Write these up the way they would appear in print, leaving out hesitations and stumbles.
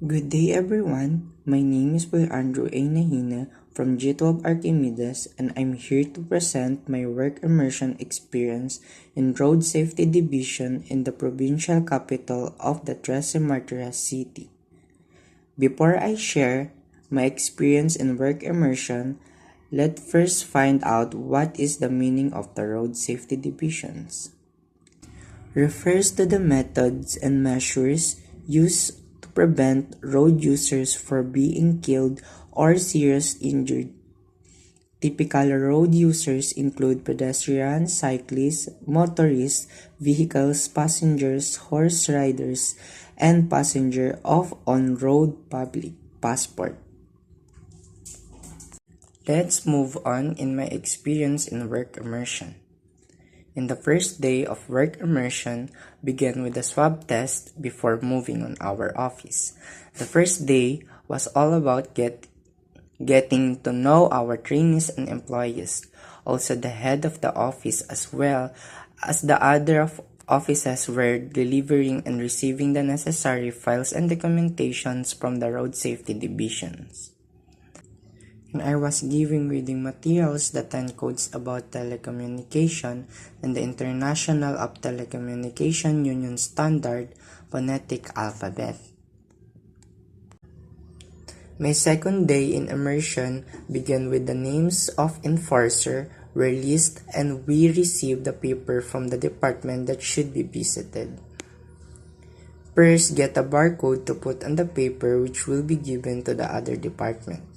Good day everyone, my name is Andrew A. Nahine from G12 ARCHIMEDES and I'm here to present my work immersion experience in Road Safety Division in the provincial capital of the Tres Marias City. Before I share my experience in work immersion, let's first find out what is the meaning of the Road Safety Divisions. Refers to the methods and measures used to prevent road users from being killed or seriously injured. Typical road users include pedestrians, cyclists, motorists, vehicles, passengers, horse riders, and passengers of on-road public passport. Let's move on in my experience in work immersion. In the first day of work immersion, began with a swab test before moving on our office. The first day was all about getting to know our trainees and employees, also the head of the office as well as the other offices were delivering and receiving the necessary files and documentations from the road safety divisions. And I was giving reading materials that encodes about telecommunication and the International of Telecommunication Union Standard phonetic alphabet. My second day in immersion began with the names of enforcer were listed and we received the paper from the department that should be visited. First, get a barcode to put on the paper which will be given to the other department.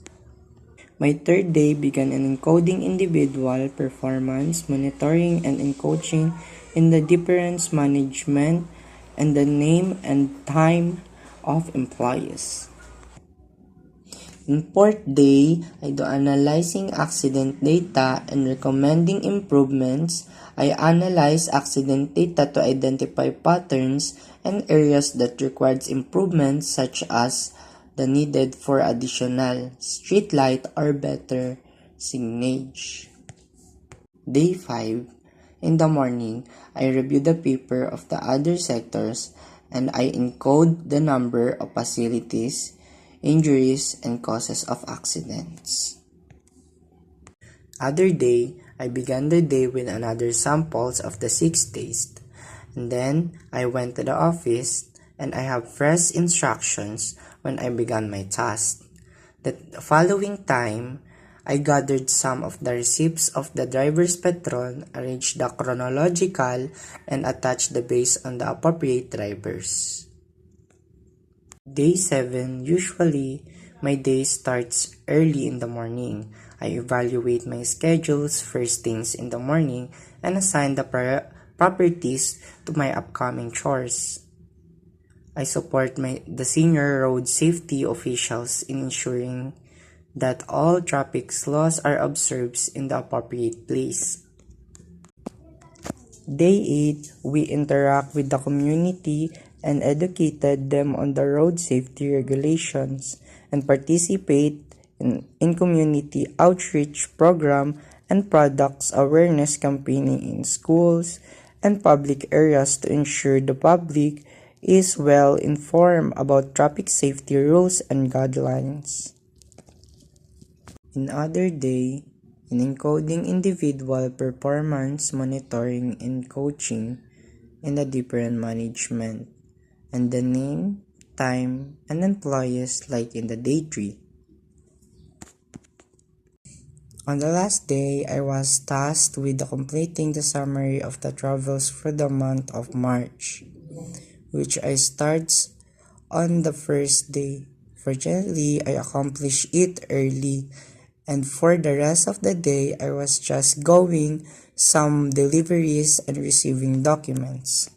My third day began in encoding individual performance, monitoring, and encoding in the difference management and the name and time of employees. In fourth day, I do analyzing accident data and recommending improvements. I analyze accident data to identify patterns and areas that requires improvements such as the needed for additional street light or better signage. Day 5. In the morning, I review the paper of the other sectors and I encode the number of facilities, injuries, and causes of accidents. Other day, I began the day with another samples of the 6 days. And then, I went to the office and I have fresh instructions when I began my task. The following time, I gathered some of the receipts of the driver's patron, arranged the chronological, and attached the based on the appropriate drivers. Day 7, usually, my day starts early in the morning. I evaluate my schedules first things in the morning and assign the properties to my upcoming chores. I support the senior road safety officials in ensuring that all traffic laws are observed in the appropriate place. Day 8, we interact with the community and educated them on the road safety regulations and participate in community outreach program and products awareness campaigning in schools and public areas to ensure the public is well informed about traffic safety rules and guidelines. In other day, in encoding individual performance monitoring and coaching in the different management and the name, time, and employees like in the day 3. On the last day, I was tasked with completing the summary of the travels for the month of March, which I starts on the first day. Fortunately, I accomplished it early, and for the rest of the day, I was just going some deliveries and receiving documents.